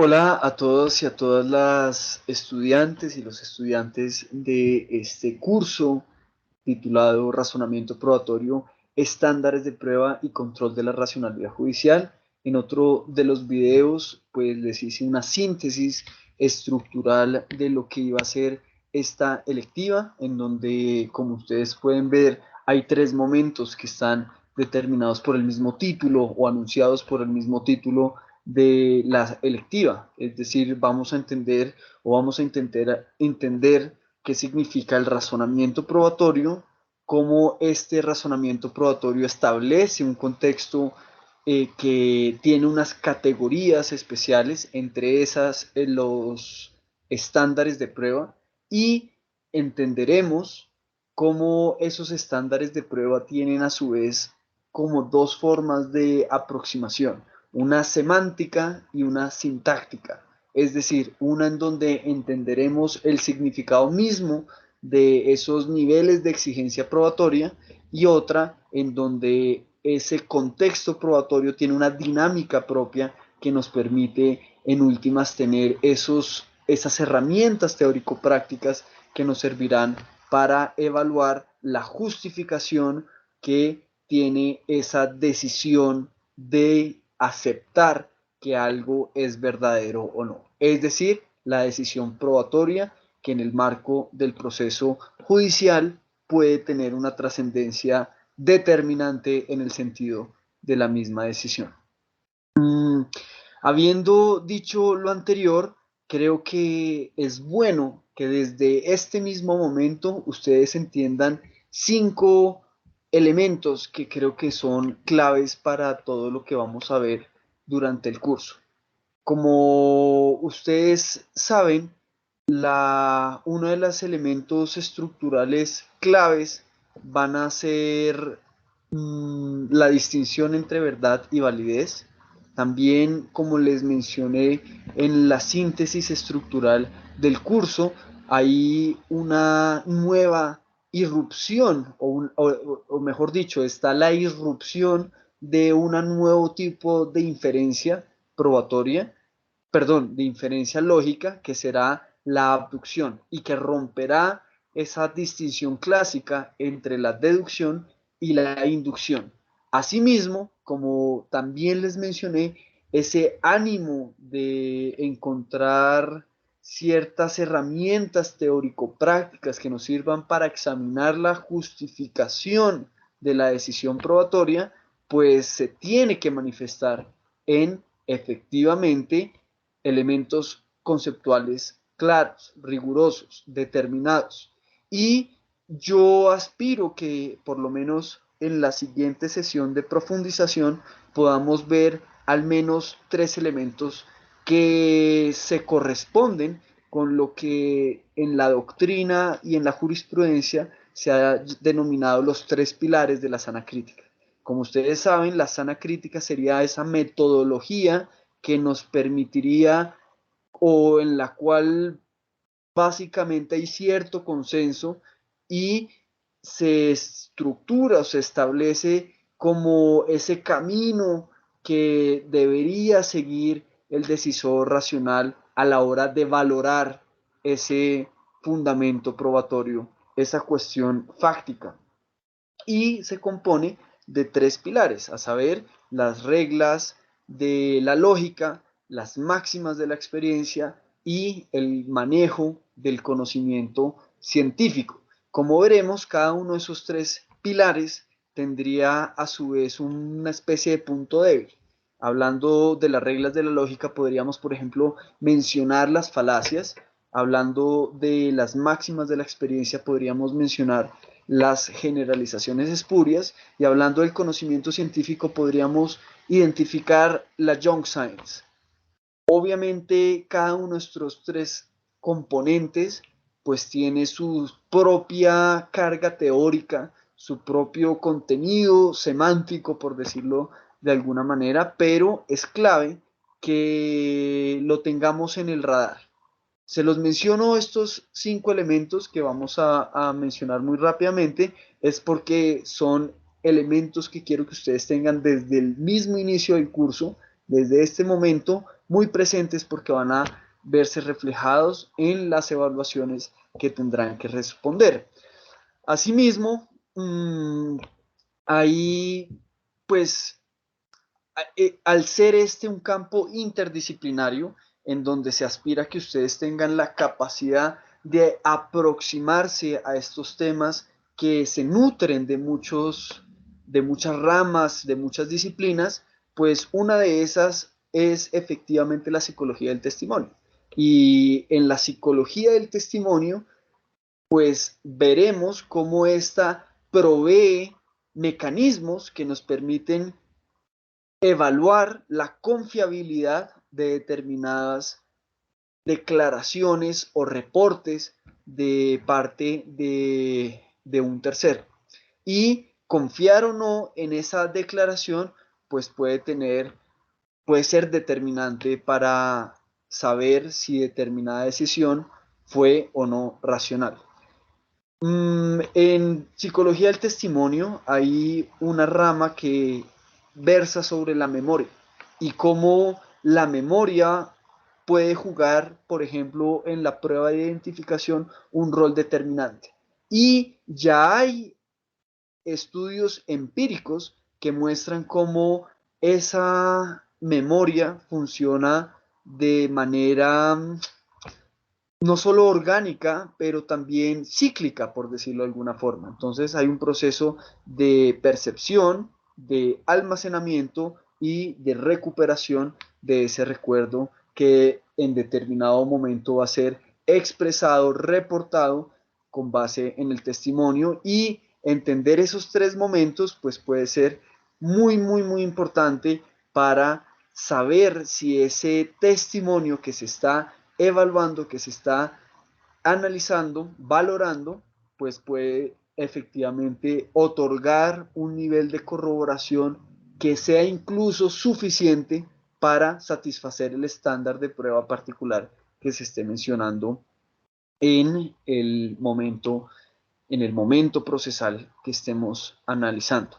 Hola a todos y a todas las estudiantes y los estudiantes de este curso titulado Razonamiento Probatorio, Estándares de Prueba y Control de la Racionalidad Judicial. En otro de los videos, pues les hice una síntesis estructural de lo que iba a ser esta electiva, en donde, como ustedes pueden ver, hay tres momentos que están determinados por el mismo título o anunciados por el mismo título de la electiva. Es decir, vamos a entender o vamos a intentar entender qué significa el razonamiento probatorio, cómo este razonamiento probatorio establece un contexto que tiene unas categorías especiales, entre esas los estándares de prueba, y entenderemos cómo esos estándares de prueba tienen a su vez como dos formas de aproximación, una semántica y una sintáctica, es decir, una en donde entenderemos el significado mismo de esos niveles de exigencia probatoria y otra en donde ese contexto probatorio tiene una dinámica propia que nos permite en últimas tener esas herramientas teórico-prácticas que nos servirán para evaluar la justificación que tiene esa decisión de aceptar que algo es verdadero o no. Es decir, la decisión probatoria que en el marco del proceso judicial puede tener una trascendencia determinante en el sentido de la misma decisión. Habiendo dicho lo anterior, creo que es bueno que desde este mismo momento ustedes entiendan cinco elementos que creo que son claves para todo lo que vamos a ver durante el curso. Como ustedes saben, uno de los elementos estructurales claves van a ser la distinción entre verdad y validez. También, como les mencioné en la síntesis estructural del curso, hay una nueva irrupción, o mejor dicho, está la irrupción de un nuevo tipo de inferencia probatoria, perdón, de inferencia lógica, que será la abducción y que romperá esa distinción clásica entre la deducción y la inducción. Asimismo, como también les mencioné, ese ánimo de encontrar ciertas herramientas teórico-prácticas que nos sirvan para examinar la justificación de la decisión probatoria, pues se tiene que manifestar en efectivamente elementos conceptuales claros, rigurosos, determinados. Y yo aspiro que por lo menos en la siguiente sesión de profundización podamos ver al menos tres elementos que se corresponden con lo que en la doctrina y en la jurisprudencia se ha denominado los tres pilares de la sana crítica. Como ustedes saben, la sana crítica sería esa metodología que nos permitiría o en la cual básicamente hay cierto consenso y se estructura o se establece como ese camino que debería seguir el decisor racional a la hora de valorar ese fundamento probatorio, esa cuestión fáctica. Y se compone de tres pilares, a saber, las reglas de la lógica, las máximas de la experiencia y el manejo del conocimiento científico. Como veremos, cada uno de esos tres pilares tendría a su vez una especie de punto débil. Hablando de las reglas de la lógica, podríamos, por ejemplo, mencionar las falacias. Hablando de las máximas de la experiencia, podríamos mencionar las generalizaciones espurias, y hablando del conocimiento científico podríamos identificar la junk science. Obviamente cada uno de estos tres componentes pues tiene su propia carga teórica, su propio contenido semántico, por decirlo de alguna manera, pero es clave que lo tengamos en el radar. Se los menciono estos cinco elementos que vamos a mencionar muy rápidamente, es porque son elementos que quiero que ustedes tengan desde el mismo inicio del curso, desde este momento, muy presentes porque van a verse reflejados en las evaluaciones que tendrán que responder. Asimismo, ahí pues al ser este un campo interdisciplinario en donde se aspira a que ustedes tengan la capacidad de aproximarse a estos temas que se nutren de muchas ramas, de muchas disciplinas, pues una de esas es efectivamente la psicología del testimonio. Y en la psicología del testimonio, pues veremos cómo esta provee mecanismos que nos permiten evaluar la confiabilidad de determinadas declaraciones o reportes de parte de un tercero. Y confiar o no en esa declaración, pues puede ser determinante para saber si determinada decisión fue o no racional. En psicología del testimonio hay una rama que versa sobre la memoria y cómo la memoria puede jugar, por ejemplo, en la prueba de identificación un rol determinante. Y ya hay estudios empíricos que muestran cómo esa memoria funciona de manera no solo orgánica, pero también cíclica, por decirlo de alguna forma. Entonces hay un proceso de percepción, de almacenamiento y de recuperación de ese recuerdo que en determinado momento va a ser expresado, reportado con base en el testimonio, y entender esos tres momentos pues puede ser muy importante para saber si ese testimonio que se está evaluando, que se está analizando, valorando, pues puede efectivamente otorgar un nivel de corroboración que sea incluso suficiente para satisfacer el estándar de prueba particular que se esté mencionando en el momento procesal que estemos analizando.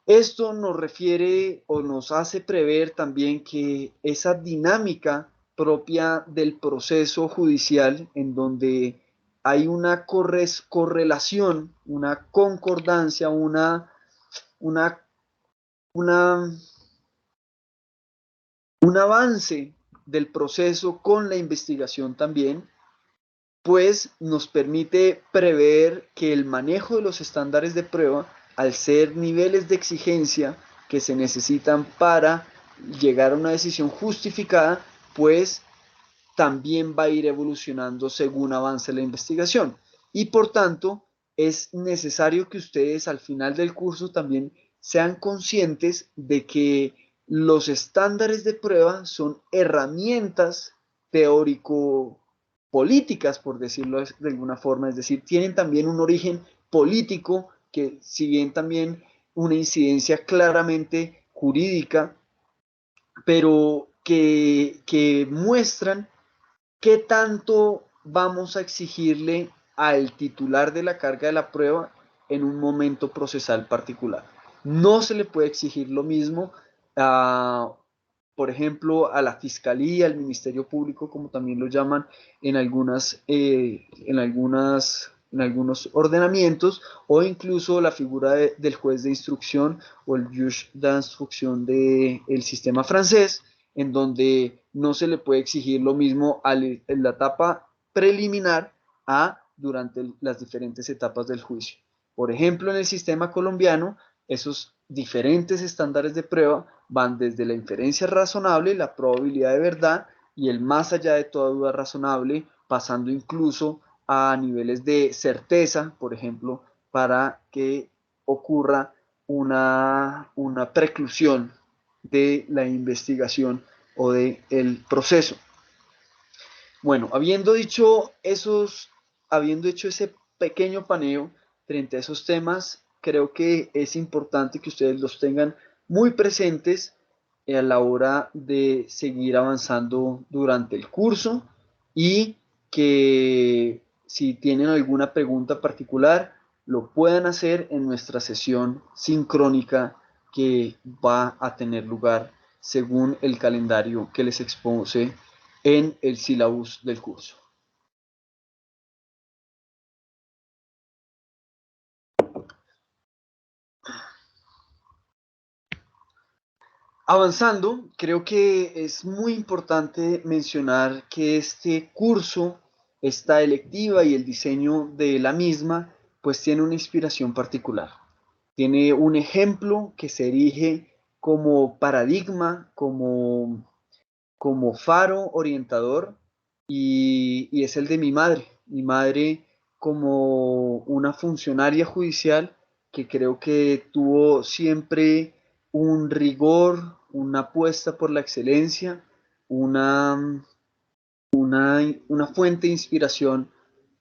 Esto nos refiere o nos hace prever también que esa dinámica propia del proceso judicial, en donde hay una correlación, una concordancia, una, una, un avance del proceso con la investigación también, pues nos permite prever que el manejo de los estándares de prueba, al ser niveles de exigencia que se necesitan para llegar a una decisión justificada, pues también va a ir evolucionando según avance la investigación. Y por tanto, es necesario que ustedes al final del curso también sean conscientes de que los estándares de prueba son herramientas teórico políticas, por decirlo de alguna forma, es decir, tienen también un origen político que, si bien también una incidencia claramente jurídica, pero que muestran qué tanto vamos a exigirle al titular de la carga de la prueba en un momento procesal particular. No se le puede exigir lo mismo a, por ejemplo, a la Fiscalía, al Ministerio Público, como también lo llaman en algunos ordenamientos, o incluso la figura del juez de instrucción o el juge d'instruction del sistema francés, en donde no se le puede exigir lo mismo en la etapa preliminar a durante las diferentes etapas del juicio. Por ejemplo, en el sistema colombiano, esos diferentes estándares de prueba van desde la inferencia razonable, la probabilidad de verdad y el más allá de toda duda razonable, pasando incluso a niveles de certeza, por ejemplo, para que ocurra una preclusión de la investigación o del proceso. Bueno, habiendo hecho ese pequeño paneo frente a esos temas, creo que es importante que ustedes los tengan muy presentes a la hora de seguir avanzando durante el curso, y que si tienen alguna pregunta particular lo puedan hacer en nuestra sesión sincrónica que va a tener lugar según el calendario que les expuse en el sílabus del curso. Avanzando, creo que es muy importante mencionar que este curso, esta electiva y el diseño de la misma, pues tiene una inspiración particular. Tiene un ejemplo que se erige como paradigma, como faro orientador, y es el de mi madre. Mi madre como una funcionaria judicial que creo que tuvo siempre un rigor, una apuesta por la excelencia, una, una fuente de inspiración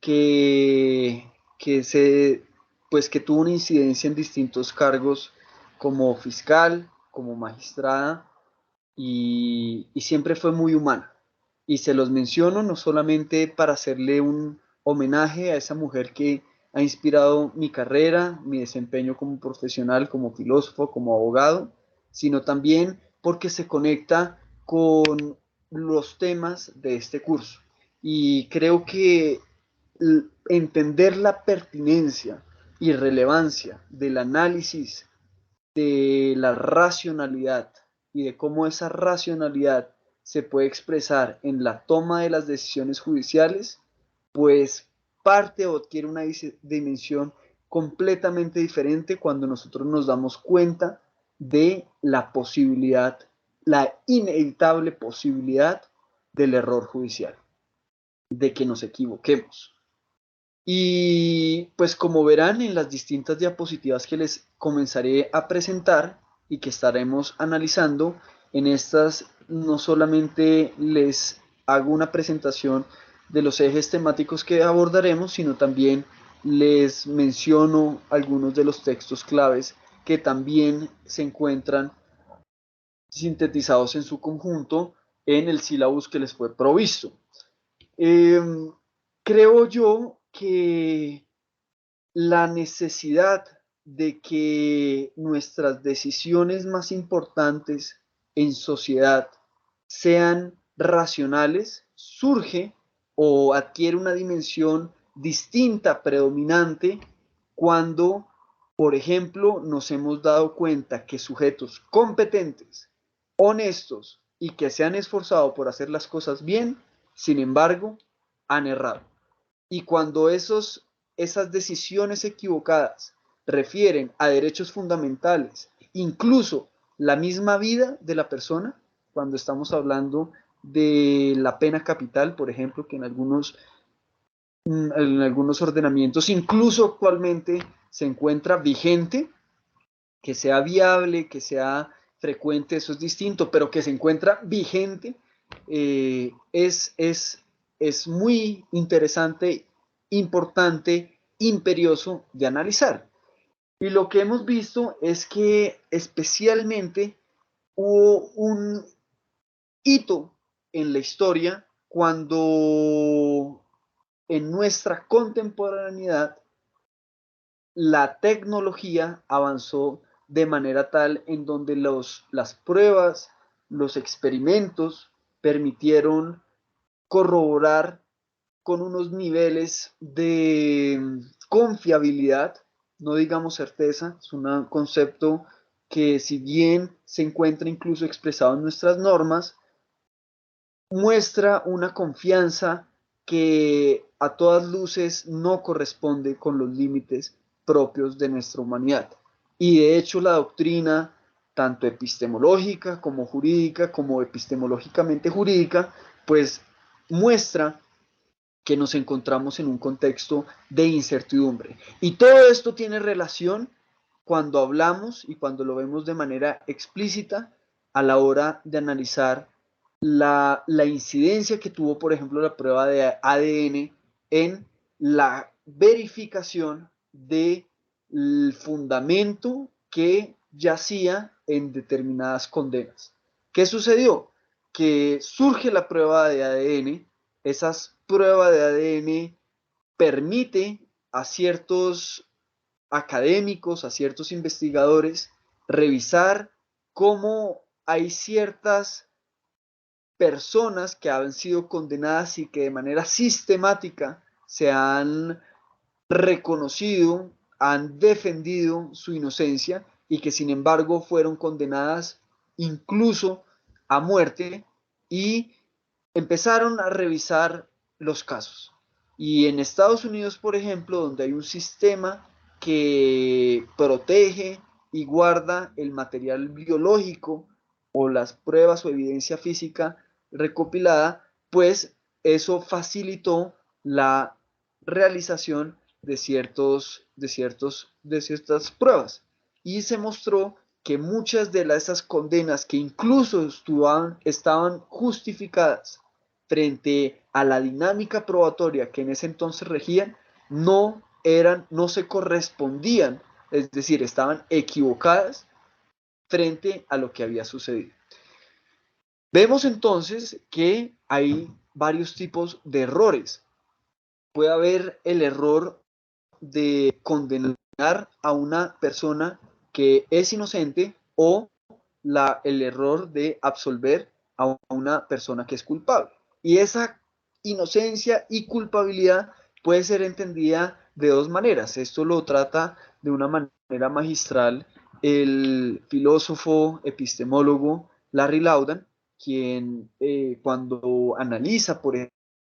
que, se, pues que tuvo una incidencia en distintos cargos como fiscal, como magistrada, y siempre fue muy humana. Y se los menciono no solamente para hacerle un homenaje a esa mujer que ha inspirado mi carrera, mi desempeño como profesional, como filósofo, como abogado, sino también porque se conecta con los temas de este curso. Y creo que entender la pertinencia y relevancia del análisis de la racionalidad y de cómo esa racionalidad se puede expresar en la toma de las decisiones judiciales, pues parte o adquiere una dimensión completamente diferente cuando nosotros nos damos cuenta de la posibilidad, la inevitable posibilidad del error judicial, de que nos equivoquemos. Y pues como verán en las distintas diapositivas que les comenzaré a presentar y que estaremos analizando, en estas no solamente les hago una presentación de los ejes temáticos que abordaremos, sino también les menciono algunos de los textos claves que también se encuentran sintetizados en su conjunto en el sílabus que les fue provisto. Eh, Creo yo que la necesidad de que nuestras decisiones más importantes en sociedad sean racionales surge o adquiere una dimensión distinta, predominante, cuando, por ejemplo, nos hemos dado cuenta que sujetos competentes, honestos y que se han esforzado por hacer las cosas bien, sin embargo, han errado. Y cuando esas decisiones equivocadas refieren a derechos fundamentales, incluso la misma vida de la persona, cuando estamos hablando de la pena capital, por ejemplo, que en algunos ordenamientos, incluso actualmente se encuentra vigente, que sea viable, que sea frecuente, eso es distinto, pero que se encuentra vigente, es muy interesante, importante, imperioso de analizar. Y lo que hemos visto es que especialmente hubo un hito en la historia cuando en nuestra contemporaneidad la tecnología avanzó de manera tal en donde las pruebas, los experimentos permitieron corroborar con unos niveles de confiabilidad, no digamos certeza, es un concepto que si bien se encuentra incluso expresado en nuestras normas, muestra una confianza que a todas luces no corresponde con los límites propios de nuestra humanidad. Y de hecho la doctrina, tanto epistemológica como jurídica, como epistemológicamente jurídica, pues muestra que nos encontramos en un contexto de incertidumbre. Y todo esto tiene relación cuando hablamos y cuando lo vemos de manera explícita a la hora de analizar la incidencia que tuvo, por ejemplo, la prueba de ADN en la verificación del fundamento que yacía en determinadas condenas. ¿Qué sucedió? Que surge la prueba de ADN, esas pruebas de ADN permite a ciertos académicos, a ciertos investigadores, revisar cómo hay ciertas personas que han sido condenadas y que de manera sistemática se han reconocido, han defendido su inocencia y que sin embargo fueron condenadas incluso a muerte, y empezaron a revisar los casos. Y en Estados Unidos, por ejemplo, donde hay un sistema que protege y guarda el material biológico o las pruebas o evidencia física recopilada, pues eso facilitó la realización de ciertas pruebas. Y se mostró que muchas de esas condenas que incluso estaban justificadas frente a la dinámica probatoria que en ese entonces regían, no se correspondían, es decir, estaban equivocadas frente a lo que había sucedido. Vemos entonces que hay varios tipos de errores. Puede haber el error de condenar a una persona que es inocente, o el error de absolver a una persona que es culpable. Y esa inocencia y culpabilidad puede ser entendida de dos maneras. Esto lo trata de una manera magistral el filósofo epistemólogo Larry Laudan, quien cuando analiza, por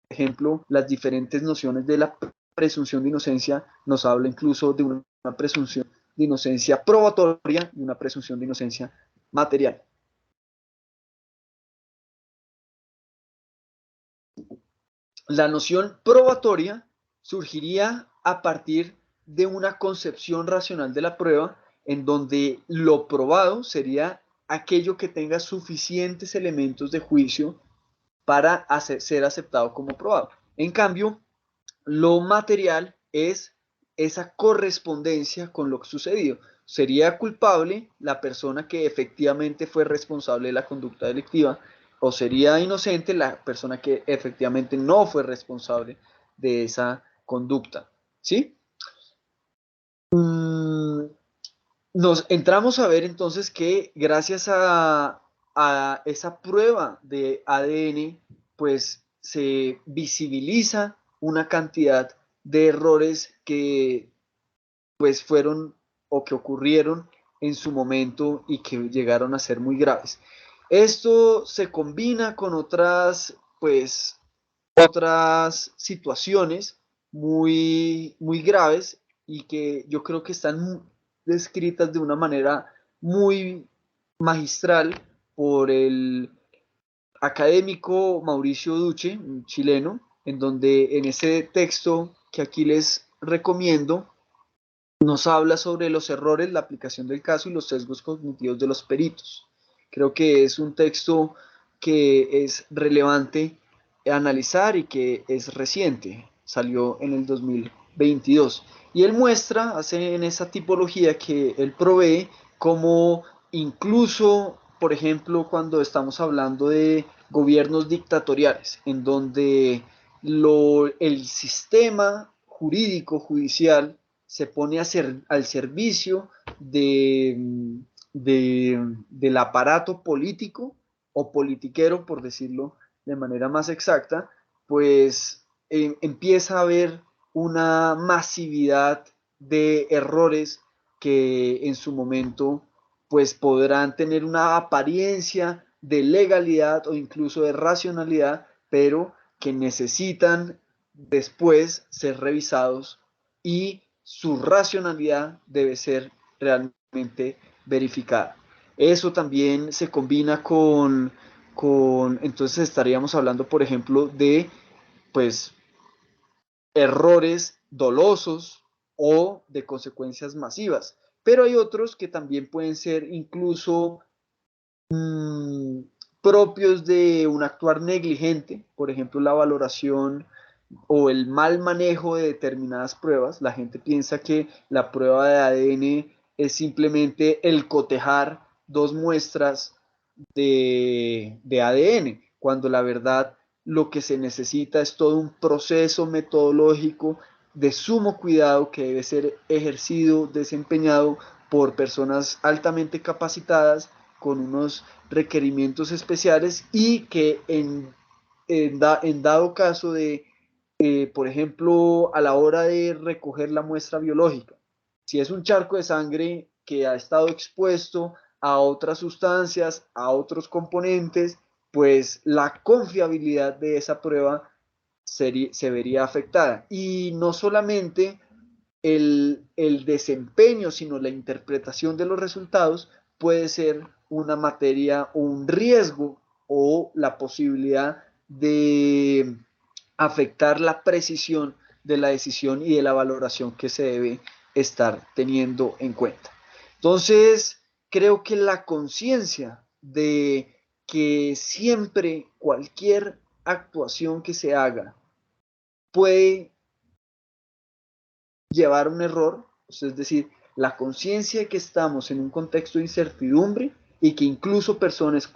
ejemplo, las diferentes nociones de la presunción de inocencia, nos habla incluso de una presunción de inocencia probatoria y una presunción de inocencia material. La noción probatoria surgiría a partir de una concepción racional de la prueba, en donde lo probado sería aquello que tenga suficientes elementos de juicio para ser aceptado como probado. En cambio, lo material es esa correspondencia con lo sucedido. Sería culpable la persona que efectivamente fue responsable de la conducta delictiva, o sería inocente la persona que efectivamente no fue responsable de esa conducta. ¿Sí? Nos entramos a ver entonces que gracias a esa prueba de ADN, pues se visibiliza una cantidad de errores que pues fueron o que ocurrieron en su momento y que llegaron a ser muy graves. Esto se combina con otras situaciones muy graves y que yo creo que están descritas de una manera muy magistral por el académico Mauricio Duche, un chileno, en donde en ese texto que aquí les recomiendo, nos habla sobre los errores, la aplicación del caso y los sesgos cognitivos de los peritos. Creo que es un texto que es relevante analizar y que es reciente, salió en el 2022. Y él muestra, hace en esa tipología que él provee, como incluso, por ejemplo, cuando estamos hablando de gobiernos dictatoriales, en donde el sistema jurídico, judicial, se pone al servicio del aparato político o politiquero, por decirlo de manera más exacta, pues empieza a haber una masividad de errores que en su momento pues podrán tener una apariencia de legalidad o incluso de racionalidad, pero que necesitan después ser revisados y su racionalidad debe ser realmente verificada. Eso también se combina entonces estaríamos hablando, por ejemplo, de pues errores dolosos o de consecuencias masivas, pero hay otros que también pueden ser incluso propios de un actuar negligente, por ejemplo, la valoración o el mal manejo de determinadas pruebas. La gente piensa que la prueba de ADN es simplemente el cotejar dos muestras de ADN, cuando la verdad lo que se necesita es todo un proceso metodológico de sumo cuidado que debe ser ejercido, desempeñado por personas altamente capacitadas con unos requerimientos especiales y que en dado caso de, por ejemplo, a la hora de recoger la muestra biológica, si es un charco de sangre que ha estado expuesto a otras sustancias, a otros componentes, pues la confiabilidad de esa prueba se vería afectada. Y no solamente el desempeño, sino la interpretación de los resultados puede ser una materia o un riesgo o la posibilidad de afectar la precisión de la decisión y de la valoración que se debe estar teniendo en cuenta. Entonces, creo que la conciencia de que siempre cualquier actuación que se haga puede llevar a un error, es decir, la conciencia de que estamos en un contexto de incertidumbre y que incluso personas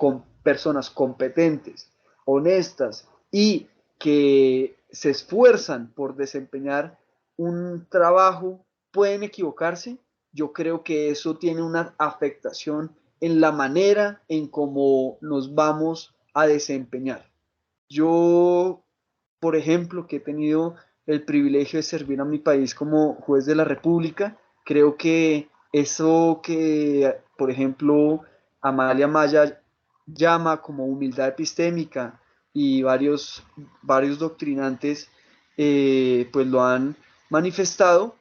competentes, honestas y que se esfuerzan por desempeñar un trabajo pueden equivocarse, yo creo que eso tiene una afectación en la manera en cómo nos vamos a desempeñar. Yo, por ejemplo, que he tenido el privilegio de servir a mi país como juez de la República, creo que eso que, por ejemplo, Amalia Maya llama como humildad epistémica y varios doctrinantes pues lo han manifestado,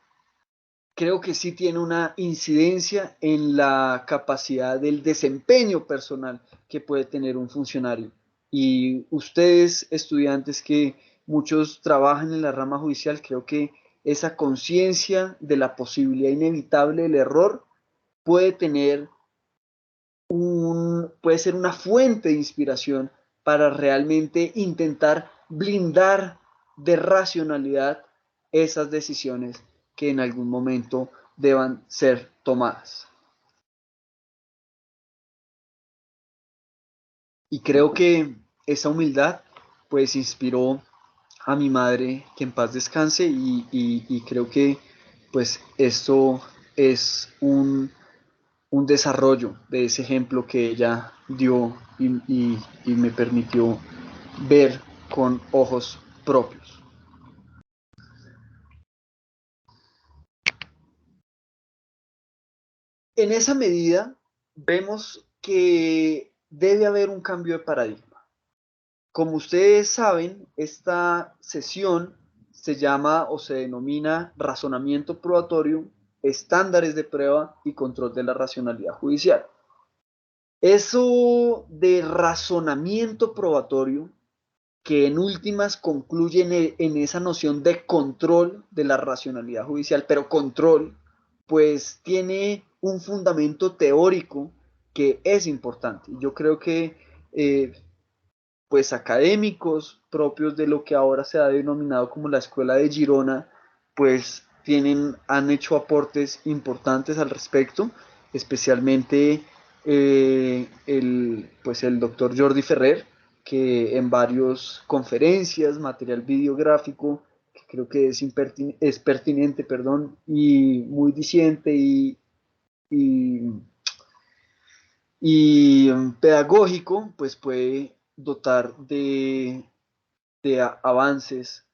creo que sí tiene una incidencia en la capacidad del desempeño personal que puede tener un funcionario. Y ustedes, estudiantes que muchos trabajan en la rama judicial, creo que esa conciencia de la posibilidad inevitable del error puede tener puede ser una fuente de inspiración para realmente intentar blindar de racionalidad esas decisiones que en algún momento deban ser tomadas. Y creo que esa humildad pues inspiró a mi madre, que en paz descanse, y creo que pues esto es un desarrollo de ese ejemplo que ella dio y me permitió ver con ojos propios. En esa medida, vemos que debe haber un cambio de paradigma. Como ustedes saben, esta sesión se llama o se denomina razonamiento probatorio, estándares de prueba y control de la racionalidad judicial. Eso de razonamiento probatorio, que en últimas concluye en esa noción de control de la racionalidad judicial, pero control, pues tiene un fundamento teórico que es importante. Yo creo que pues académicos propios de lo que ahora se ha denominado como la Escuela de Girona, pues han hecho aportes importantes al respecto, especialmente pues el doctor Jordi Ferrer, que en varias conferencias, material videográfico, que creo que es pertinente, perdón, y muy diciente y pedagógico, pues puede dotar de avances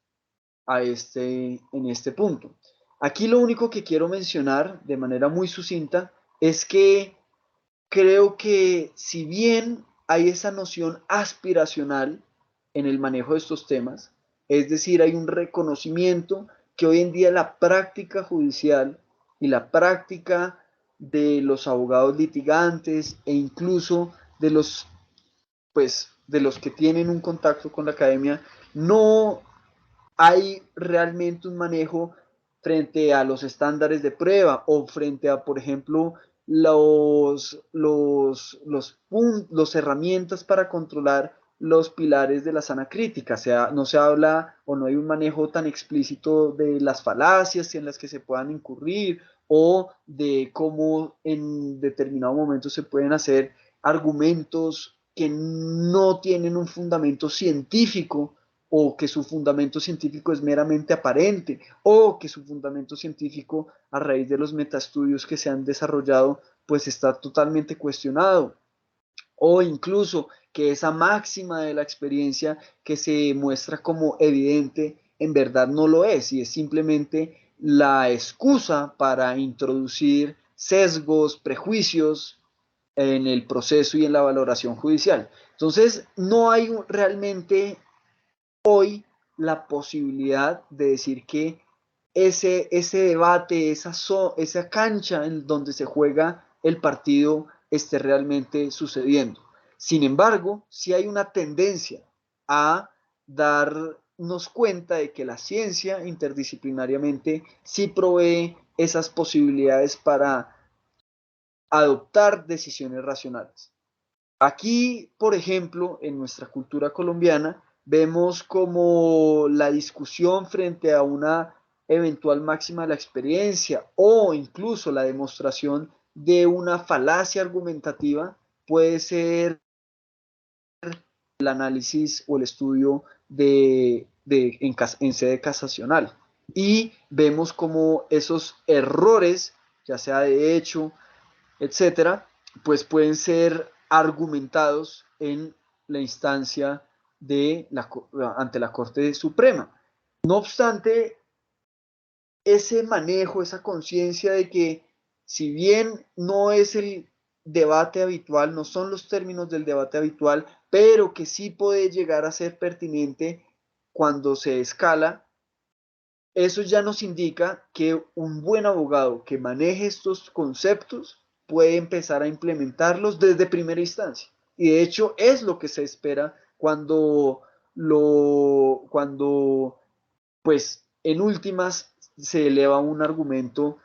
en este punto. Aquí lo único que quiero mencionar de manera muy sucinta es que creo que si bien hay esa noción aspiracional en el manejo de estos temas, es decir, hay un reconocimiento que hoy en día la práctica judicial y la práctica de los abogados litigantes e incluso de los que tienen un contacto con la academia, no hay realmente un manejo frente a los estándares de prueba o frente a, por ejemplo, los herramientas para controlar los pilares de la sana crítica. O sea, no se habla o no hay un manejo tan explícito de las falacias en las que se puedan incurrir o de cómo en determinado momento se pueden hacer argumentos que no tienen un fundamento científico o que su fundamento científico es meramente aparente, o que su fundamento científico a raíz de los metaestudios que se han desarrollado, pues está totalmente cuestionado. o incluso que esa máxima de la experiencia que se muestra como evidente en verdad no lo es y es simplemente la excusa para introducir sesgos, prejuicios en el proceso y en la valoración judicial. Entonces, no hay realmente hoy la posibilidad de decir que ese debate, esa cancha en donde se juega el partido esté realmente sucediendo. Sin embargo, sí hay una tendencia a darnos cuenta de que la ciencia interdisciplinariamente sí provee esas posibilidades para adoptar decisiones racionales. Aquí, por ejemplo, en nuestra cultura colombiana, vemos como la discusión frente a una eventual máxima de la experiencia o incluso la demostración de una falacia argumentativa puede ser el análisis o el estudio en sede casacional. Y vemos como esos errores, ya sea de hecho, etcétera, pues pueden ser argumentados en la instancia ante la Corte Suprema. No obstante, ese manejo, esa conciencia de que si bien no es el debate habitual, no son los términos del debate habitual, pero que sí puede llegar a ser pertinente cuando se escala, eso ya nos indica que un buen abogado que maneje estos conceptos puede empezar a implementarlos desde primera instancia. Y de hecho es lo que se espera cuando pues en últimas se eleva un argumento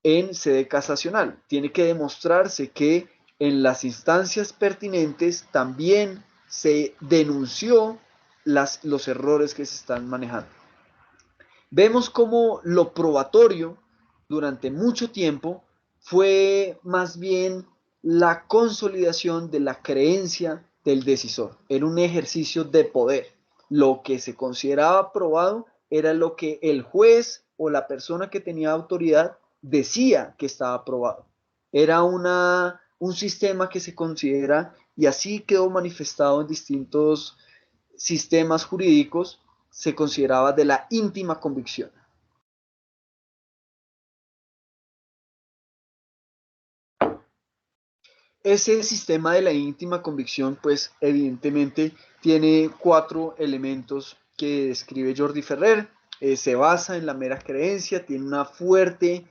en sede casacional. Tiene que demostrarse que en las instancias pertinentes también se denunció los errores que se están manejando. Vemos como lo probatorio durante mucho tiempo fue más bien la consolidación de la creencia del decisor. Era un ejercicio de poder. Lo que se consideraba probado era lo que el juez o la persona que tenía autoridad decía que estaba probado. Era un sistema que se considera, y así quedó manifestado en distintos sistemas jurídicos, se consideraba de la íntima convicción. Ese sistema de la íntima convicción, pues evidentemente tiene cuatro elementos que describe Jordi Ferrer. Se basa en la mera creencia, tiene una fuerte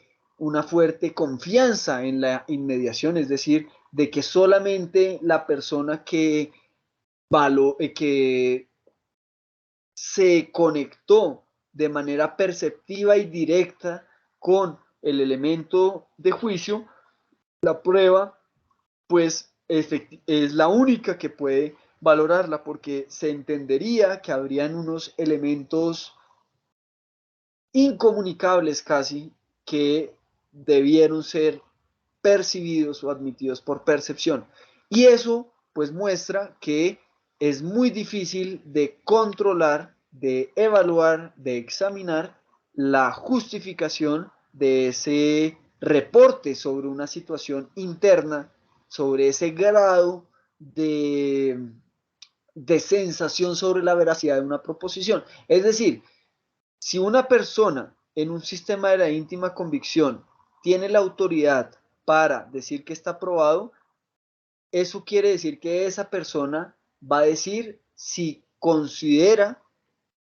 confianza en la inmediación, es decir, de que solamente la persona que se conectó de manera perceptiva y directa con el elemento de juicio, la prueba pues es la única que puede valorarla porque se entendería que habrían unos elementos incomunicables casi que debieron ser percibidos o admitidos por percepción. Y eso pues muestra que es muy difícil de controlar, de evaluar, de examinar la justificación de ese reporte sobre una situación interna, sobre ese grado de sensación sobre la veracidad de una proposición. Es decir, si una persona en un sistema de la íntima convicción tiene la autoridad para decir que está aprobado, eso quiere decir que esa persona va a decir si considera,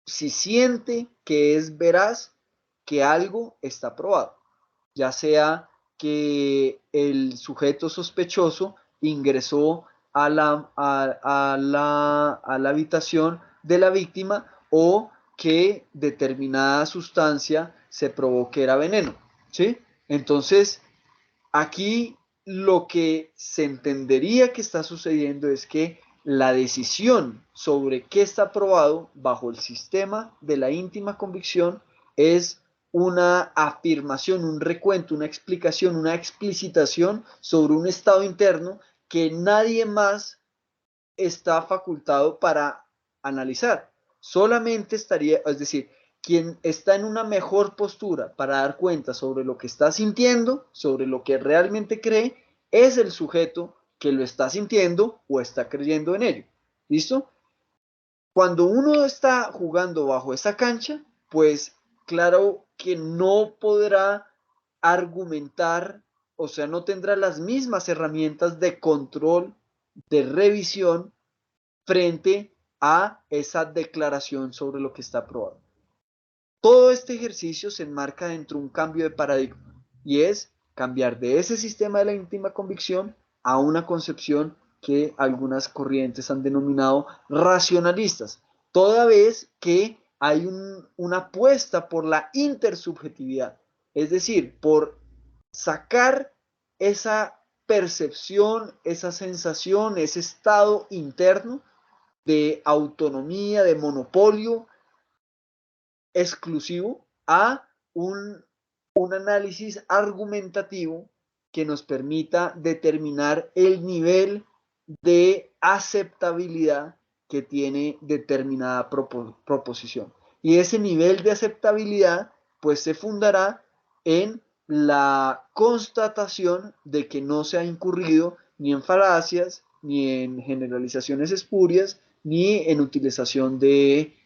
si siente que es veraz que algo está aprobado, ya sea que el sujeto sospechoso ingresó a la habitación de la víctima o que determinada sustancia se probó que era veneno, ¿sí? Entonces, aquí lo que se entendería que está sucediendo es que la decisión sobre qué está aprobado bajo el sistema de la íntima convicción es una afirmación, un recuento, una explicación, una explicitación sobre un estado interno que nadie más está facultado para analizar. Solamente estaría, es decir, quien está en una mejor postura para dar cuenta sobre lo que está sintiendo, sobre lo que realmente cree, es el sujeto que lo está sintiendo o está creyendo en ello. ¿Listo? Cuando uno está jugando bajo esa cancha, pues claro que no podrá argumentar, o sea, no tendrá las mismas herramientas de control, de revisión frente a esa declaración sobre lo que está probado. Todo este ejercicio se enmarca dentro de un cambio de paradigma y es cambiar de ese sistema de la íntima convicción a una concepción que algunas corrientes han denominado racionalistas, toda vez que hay una apuesta por la intersubjetividad, es decir, por sacar esa percepción, esa sensación, ese estado interno de autonomía, de monopolio exclusivo a un análisis argumentativo que nos permita determinar el nivel de aceptabilidad que tiene determinada proposición. Y ese nivel de aceptabilidad pues se fundará en la constatación de que no se ha incurrido ni en falacias, ni en generalizaciones espurias, ni en utilización de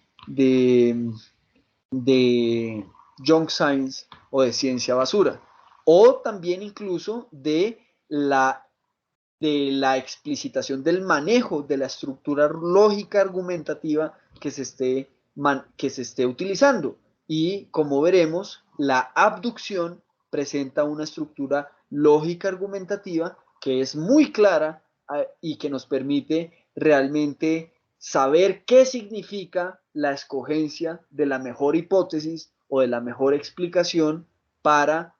junk science o de ciencia basura, o también incluso de la explicitación del manejo de la estructura lógica argumentativa que se esté utilizando. Y como veremos, la abducción presenta una estructura lógica argumentativa que es muy clara y que nos permite realmente saber qué significa la escogencia de la mejor hipótesis o de la mejor explicación para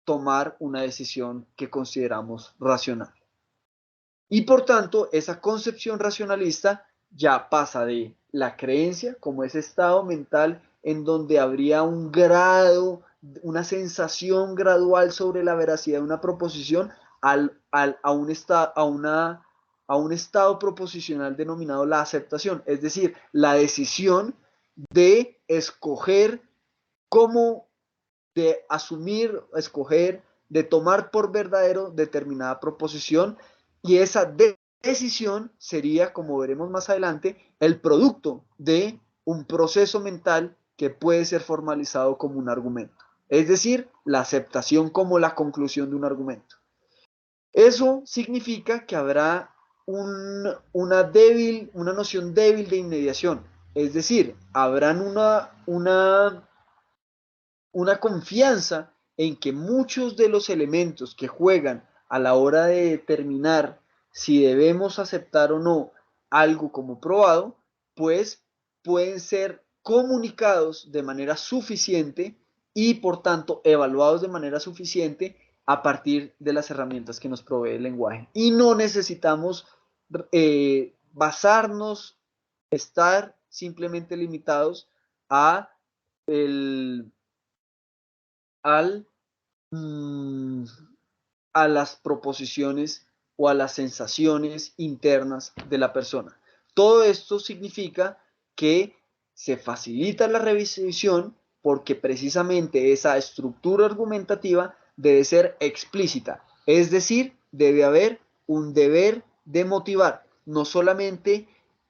tomar una decisión que consideramos racional. Y por tanto, esa concepción racionalista ya pasa de la creencia, como ese estado mental en donde habría un grado, una sensación gradual sobre la veracidad de una proposición, a un estado proposicional denominado la aceptación, es decir, la decisión de escoger cómo, de asumir, escoger, de tomar por verdadero determinada proposición, y esa decisión sería, como veremos más adelante, el producto de un proceso mental que puede ser formalizado como un argumento. Es decir, la aceptación como la conclusión de un argumento. Eso significa que habrá una noción débil de inmediación. Es decir, habrán una confianza en que muchos de los elementos que juegan a la hora de determinar si debemos aceptar o no algo como probado, pues pueden ser comunicados de manera suficiente y por tanto evaluados de manera suficiente a partir de las herramientas que nos provee el lenguaje. Y no necesitamos basarnos, estar simplemente limitados a el, al, mm, a las proposiciones o a las sensaciones internas de la persona. Todo esto significa que se facilita la revisión porque precisamente esa estructura argumentativa debe ser explícita, es decir, debe haber un deber de motivar, no solamente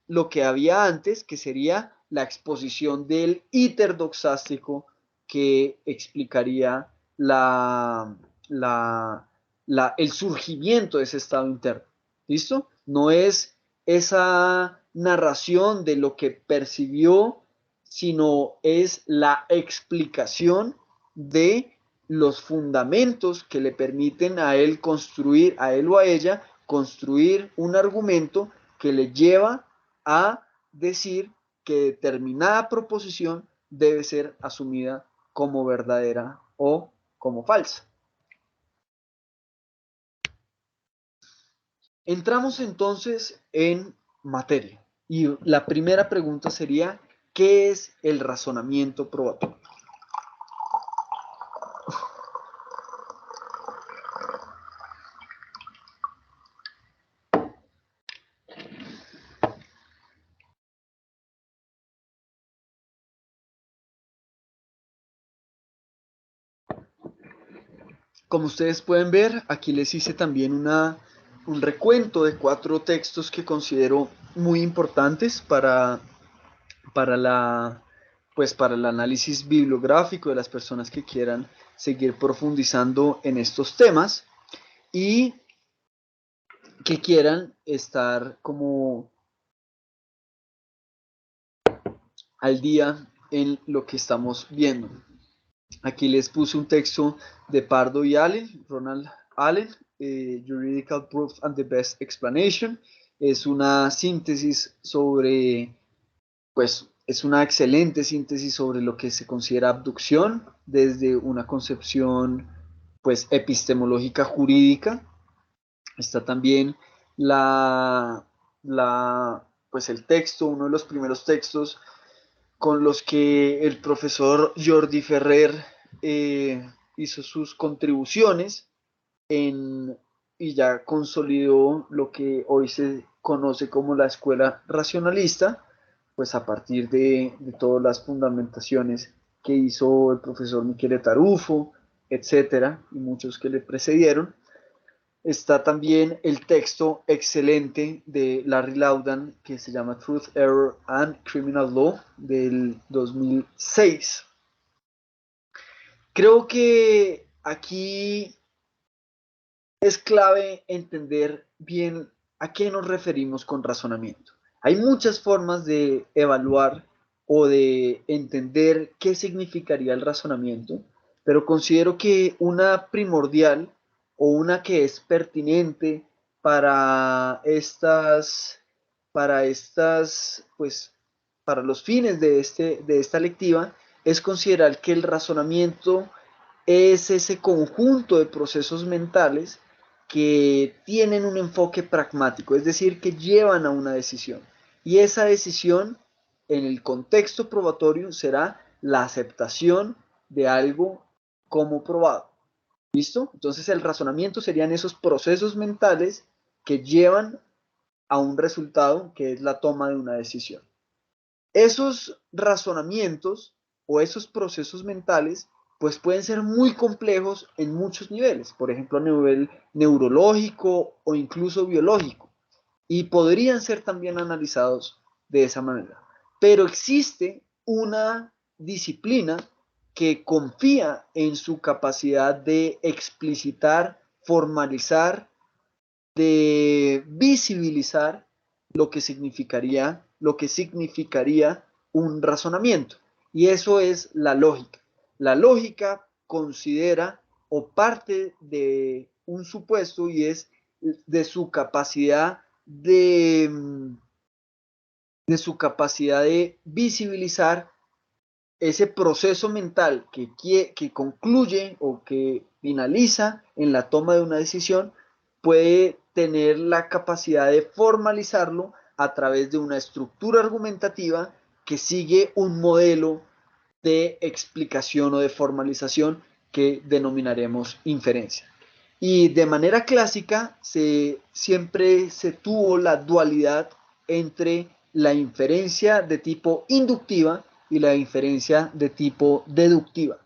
lo que había antes, que sería la exposición del íter doxástico que explicaría la, el surgimiento de ese estado interno. ¿Listo? No es esa narración de lo que percibió, sino es la explicación de los fundamentos que le permiten a él construir, a él o a ella, construir un argumento que le lleva a decir que determinada proposición debe ser asumida como verdadera o como falsa. Entramos entonces en materia y la primera pregunta sería, ¿qué es el razonamiento probatorio? Como ustedes pueden ver, aquí les hice también una un recuento de 4 textos que considero muy importantes para la, pues para el análisis bibliográfico de las personas que quieran seguir profundizando en estos temas y que quieran estar como al día en lo que estamos viendo. Aquí les puse un texto de Pardo y Allen, Ronald Allen, Juridical Proof and the Best Explanation. Es una síntesis sobre, pues, es una excelente síntesis sobre lo que se considera abducción desde una concepción, pues, epistemológica jurídica. Está también la, pues, el texto, uno de los primeros textos con los que el profesor Jordi Ferrer hizo sus contribuciones en, y ya consolidó lo que hoy se conoce como la escuela racionalista, pues a partir de todas las fundamentaciones que hizo el profesor Michele Tarufo, etcétera, y muchos que le precedieron. Está también el texto excelente de Larry Laudan que se llama Truth, Error and Criminal Law del 2006. Creo que aquí es clave entender bien a qué nos referimos con razonamiento. Hay muchas formas de evaluar o de entender qué significaría el razonamiento, pero considero que una primordial o una que es pertinente para estas, pues, para los fines de esta lectiva, es considerar que el razonamiento es ese conjunto de procesos mentales que tienen un enfoque pragmático, es decir, que llevan a una decisión. Y esa decisión, en el contexto probatorio, será la aceptación de algo como probado. ¿Listo? Entonces el razonamiento serían esos procesos mentales que llevan a un resultado que es la toma de una decisión. Esos razonamientos o esos procesos mentales pues pueden ser muy complejos en muchos niveles, por ejemplo a nivel neurológico o incluso biológico, y podrían ser también analizados de esa manera. Pero existe una disciplina que confía en su capacidad de explicitar, formalizar, de visibilizar lo que significaría un razonamiento. Y eso es la lógica. La lógica considera o parte de un supuesto y es de su capacidad de visibilizar ese proceso mental que concluye o que finaliza en la toma de una decisión, puede tener la capacidad de formalizarlo a través de una estructura argumentativa que sigue un modelo de explicación o de formalización que denominaremos inferencia. Y de manera clásica siempre se tuvo la dualidad entre la inferencia de tipo inductiva y la inferencia de tipo deductiva.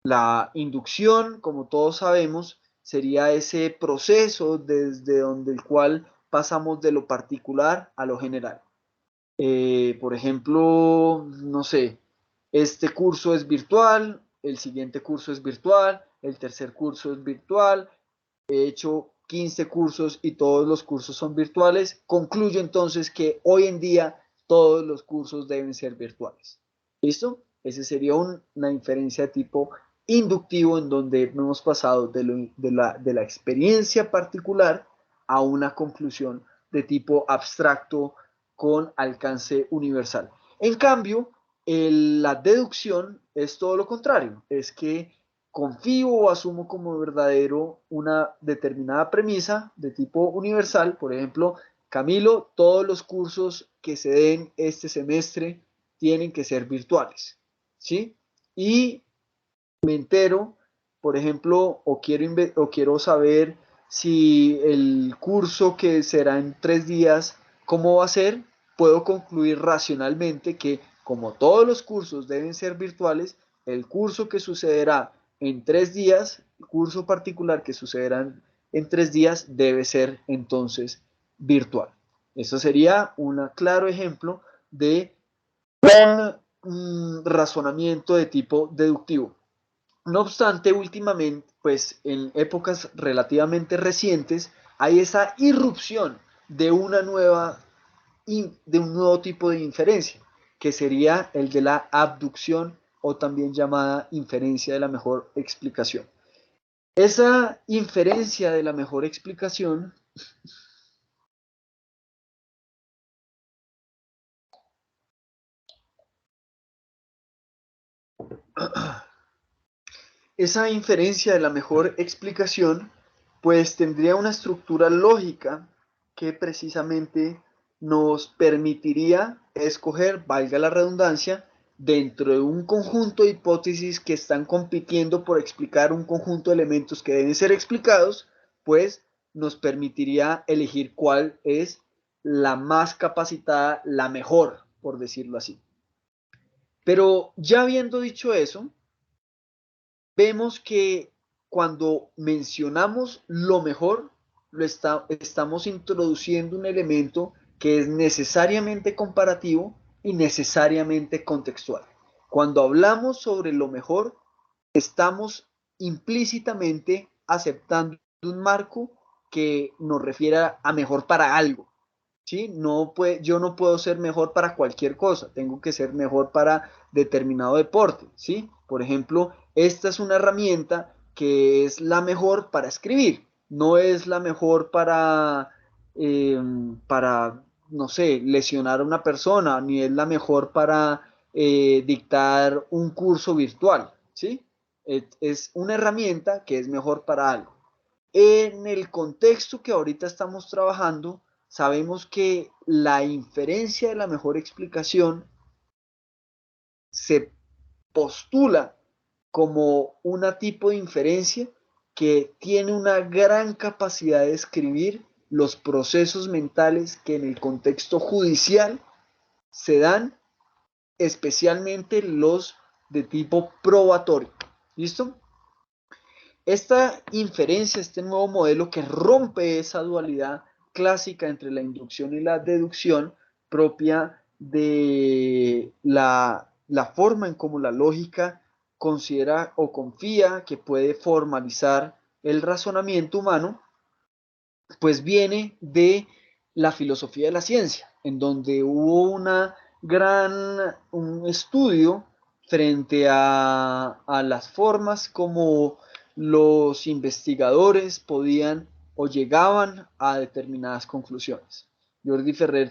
La inducción, como todos sabemos, sería ese proceso desde donde el cual pasamos de lo particular a lo general. Por ejemplo, no sé, este curso es virtual, el siguiente curso es virtual, el tercer curso es virtual, he hecho 15 cursos y todos los cursos son virtuales, concluyo entonces que hoy en día todos los cursos deben ser virtuales. ¿Listo? Ese sería una inferencia de tipo inductivo en donde hemos pasado de la experiencia particular a una conclusión de tipo abstracto con alcance universal. En cambio, la deducción es todo lo contrario, es que confío o asumo como verdadero una determinada premisa de tipo universal, por ejemplo, Camilo, todos los cursos que se den este semestre tienen que ser virtuales, ¿sí? Y me entero, por ejemplo, o quiero saber si el curso que será en 3 días, ¿cómo va a ser? Puedo concluir racionalmente que como todos los cursos deben ser virtuales, el curso que sucederá en 3 días, el curso particular que sucederá en 3 días debe ser entonces virtual. Eso sería un claro ejemplo de un razonamiento de tipo deductivo. No obstante, últimamente, pues en épocas relativamente recientes, hay esa irrupción de de un nuevo tipo de inferencia, que sería el de la abducción o también llamada inferencia de la mejor explicación. Esa inferencia de la mejor explicación esa inferencia de la mejor explicación pues tendría una estructura lógica que precisamente nos permitiría escoger, valga la redundancia, dentro de un conjunto de hipótesis que están compitiendo por explicar un conjunto de elementos que deben ser explicados, pues nos permitiría elegir cuál es la más capacitada, la mejor, por decirlo así. Pero ya habiendo dicho eso, vemos que cuando mencionamos lo mejor, estamos introduciendo un elemento que es necesariamente comparativo y necesariamente contextual. Cuando hablamos sobre lo mejor, estamos implícitamente aceptando un marco que nos refiera a mejor para algo. ¿Sí? Yo no puedo ser mejor para cualquier cosa, tengo que ser mejor para determinado deporte, ¿sí? Por ejemplo, esta es una herramienta que es la mejor para escribir, no es la mejor para no sé, lesionar a una persona, ni es la mejor para dictar un curso virtual, ¿sí? Es una herramienta que es mejor para algo. En el contexto que ahorita estamos trabajando, sabemos que la inferencia de la mejor explicación se postula como un tipo de inferencia que tiene una gran capacidad de describir los procesos mentales que en el contexto judicial se dan, especialmente los de tipo probatorio. ¿Listo? Esta inferencia, este nuevo modelo que rompe esa dualidad clásica entre la inducción y la deducción propia de la forma en cómo la lógica considera o confía que puede formalizar el razonamiento humano, pues viene de la filosofía de la ciencia, en donde hubo un estudio frente a las formas como los investigadores podían o llegaban a determinadas conclusiones. Jordi Ferrer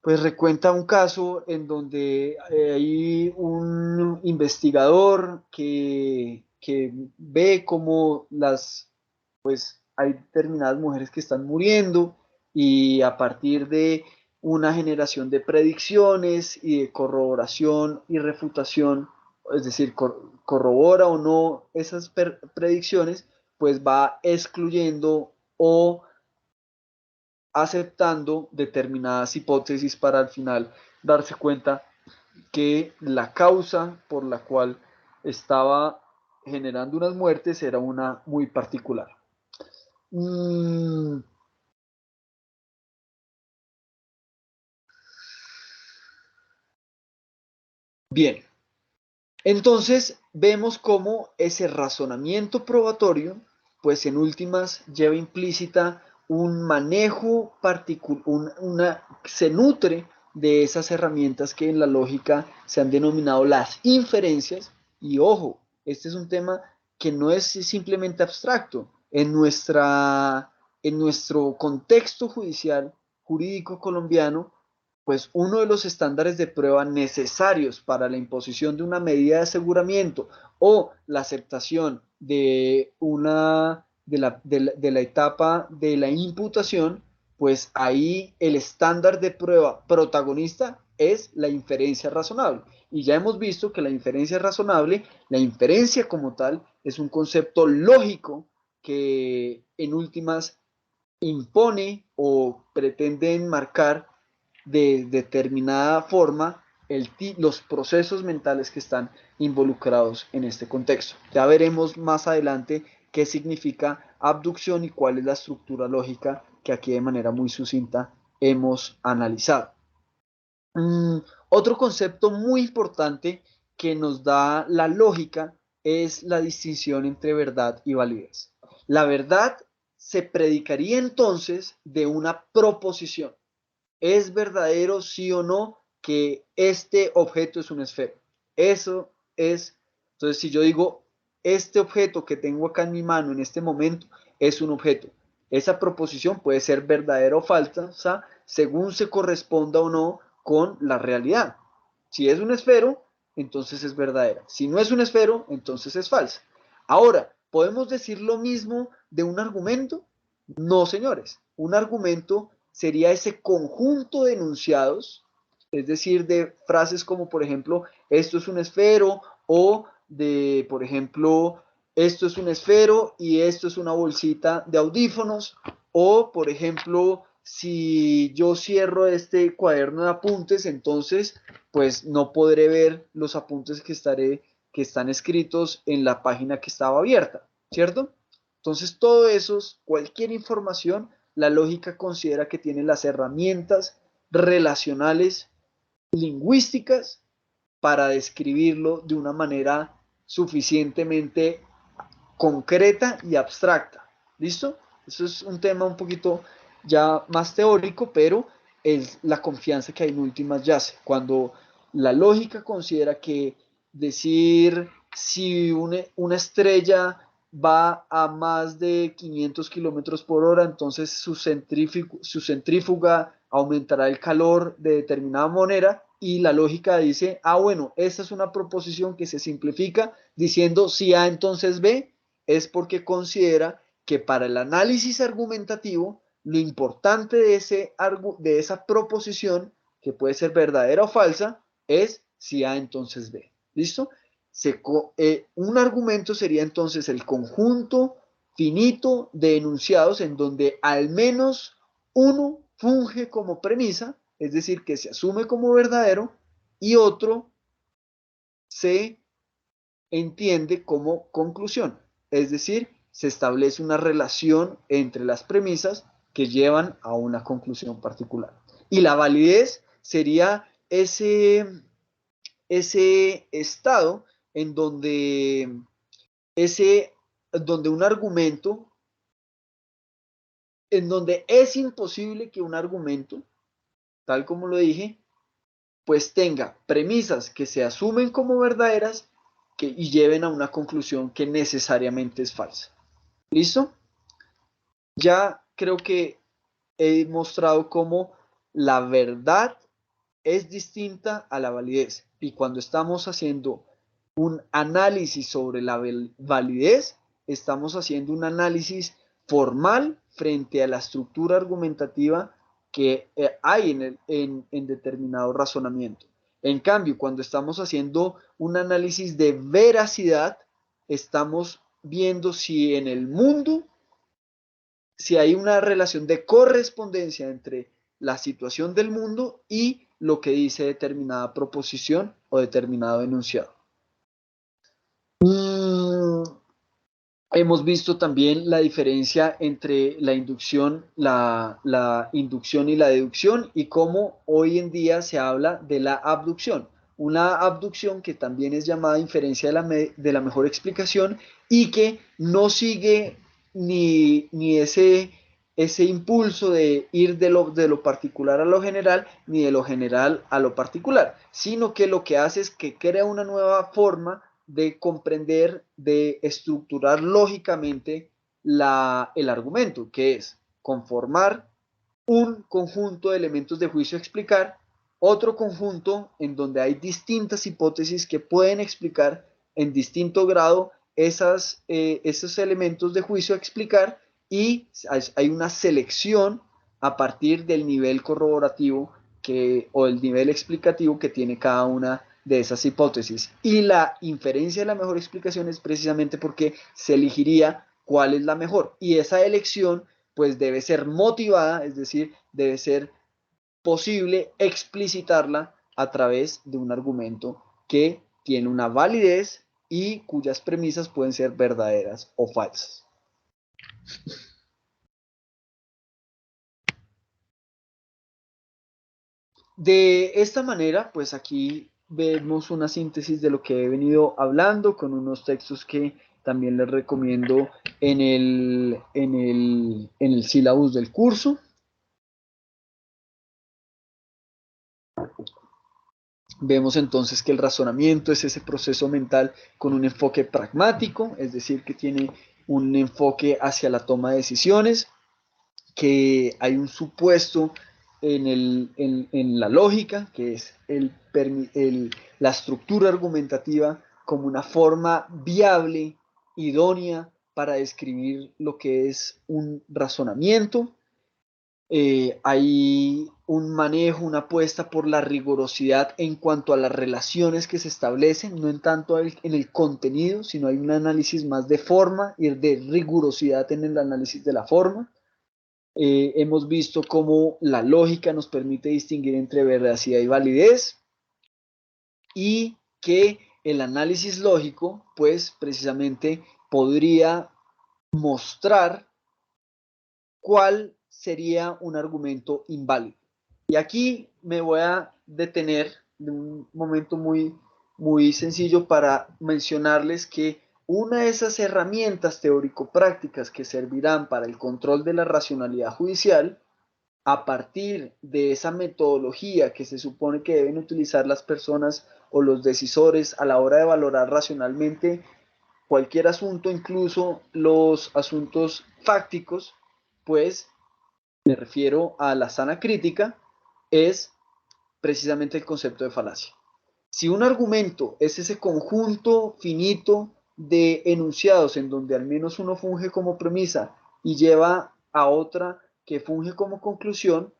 pues recuenta un caso en donde hay un investigador que ve cómo pues hay determinadas mujeres que están muriendo y a partir de una generación de predicciones y de corroboración y refutación, es decir, corrobora o no esas predicciones, pues va excluyendo o aceptando determinadas hipótesis para al final darse cuenta que la causa por la cual estaba generando unas muertes era una muy particular. Mm, bien, entonces vemos cómo ese razonamiento probatorio, pues en últimas lleva implícita un manejo particular, se nutre de esas herramientas que en la lógica se han denominado las inferencias. Y ojo, este es un tema que no es simplemente abstracto. En nuestro contexto judicial, jurídico colombiano, pues uno de los estándares de prueba necesarios para la imposición de una medida de aseguramiento o la aceptación de la etapa de la imputación, pues ahí el estándar de prueba protagonista es la inferencia razonable. Y ya hemos visto que la inferencia razonable, la inferencia como tal, es un concepto lógico que en últimas impone o pretende enmarcar de determinada forma los procesos mentales que están involucrados en este contexto. Ya veremos más adelante qué significa abducción y cuál es la estructura lógica que aquí de manera muy sucinta hemos analizado. Otro concepto muy importante que nos da la lógica es la distinción entre verdad y validez. La verdad se predicaría entonces de una proposición. ¿Es verdadero, sí o no, que este objeto es una esfera? Eso es, entonces si yo digo, este objeto que tengo acá en mi mano en este momento es un objeto, esa proposición puede ser verdadera o falsa según se corresponda o no con la realidad. Si es un esfero, entonces es verdadera. Si no es un esfero, entonces es falsa. Ahora, ¿podemos decir lo mismo de un argumento? No, señores. Un argumento sería ese conjunto de enunciados, es decir, de frases como, por ejemplo, esto es un esfero, o de, por ejemplo, esto es un esfero y esto es una bolsita de audífonos, o, por ejemplo, si yo cierro este cuaderno de apuntes, entonces, pues no podré ver los apuntes que están escritos en la página que estaba abierta, ¿cierto? Entonces, todo eso, cualquier información, la lógica considera que tiene las herramientas relacionales lingüísticas para describirlo de una manera suficientemente concreta y abstracta. ¿Listo? Eso es un tema un poquito ya más teórico, pero es la confianza que hay en últimas yace. Cuando la lógica considera que decir si una estrella va a más de 500 kilómetros por hora, entonces su centrífuga aumentará el calor de determinada manera y la lógica dice, ah, bueno, esta es una proposición que se simplifica diciendo si A entonces B, es porque considera que para el análisis argumentativo, lo importante de esa proposición, que puede ser verdadera o falsa, es si A entonces B. ¿Listo? Un argumento sería entonces el conjunto finito de enunciados en donde al menos uno funge como premisa, es decir, que se asume como verdadero, y otro se entiende como conclusión, es decir, se establece una relación entre las premisas que llevan a una conclusión particular. Y la validez sería ese estado en donde un argumento, en donde es imposible que un argumento, tal como lo dije, pues tenga premisas que se asumen como verdaderas y lleven a una conclusión que necesariamente es falsa. ¿Listo? Ya creo que he mostrado cómo la verdad es distinta a la validez. Y cuando estamos haciendo un análisis sobre la validez, estamos haciendo un análisis formal frente a la estructura argumentativa que hay en determinado razonamiento. En cambio, cuando estamos haciendo un análisis de veracidad, estamos viendo si en el mundo, si hay una relación de correspondencia entre la situación del mundo y lo que dice determinada proposición o determinado enunciado. Hemos visto también la diferencia entre la inducción y la deducción y cómo hoy en día se habla de la abducción. Una abducción que también es llamada inferencia de la mejor explicación y que no sigue ni ese impulso de ir de lo particular a lo general, ni de lo general a lo particular, sino que lo que hace es que crea una nueva forma de comprender, de estructurar lógicamente el argumento, que es conformar un conjunto de elementos de juicio a explicar, otro conjunto en donde hay distintas hipótesis que pueden explicar en distinto grado esos elementos de juicio a explicar y hay una selección a partir del nivel corroborativo o el nivel explicativo que tiene cada una de esas hipótesis. Y la inferencia de la mejor explicación es precisamente porque se elegiría cuál es la mejor. Y esa elección pues debe ser motivada, es decir, debe ser posible explicitarla a través de un argumento que tiene una validez y cuyas premisas pueden ser verdaderas o falsas. De esta manera, pues aquí vemos una síntesis de lo que he venido hablando con unos textos que también les recomiendo en el sílabus del curso. Vemos entonces que el razonamiento es ese proceso mental con un enfoque pragmático, es decir, que tiene un enfoque hacia la toma de decisiones, que hay un supuesto en la lógica, que es la estructura argumentativa como una forma viable, idónea para describir lo que es un razonamiento. Hay un manejo, una apuesta por la rigurosidad en cuanto a las relaciones que se establecen, no en tanto en el contenido, sino hay un análisis más de forma y de rigurosidad en el análisis de la forma. Hemos visto cómo la lógica nos permite distinguir entre veracidad y validez y que el análisis lógico, pues precisamente podría mostrar cuál sería un argumento inválido. Y aquí me voy a detener de un momento muy sencillo para mencionarles que una de esas herramientas teórico-prácticas que servirán para el control de la racionalidad judicial, a partir de esa metodología que se supone que deben utilizar las personas o los decisores a la hora de valorar racionalmente cualquier asunto, incluso los asuntos fácticos, pues me refiero a la sana crítica, es precisamente el concepto de falacia. Si un argumento es ese conjunto finito de enunciados en donde al menos uno funge como premisa y lleva a otra que funge como conclusión,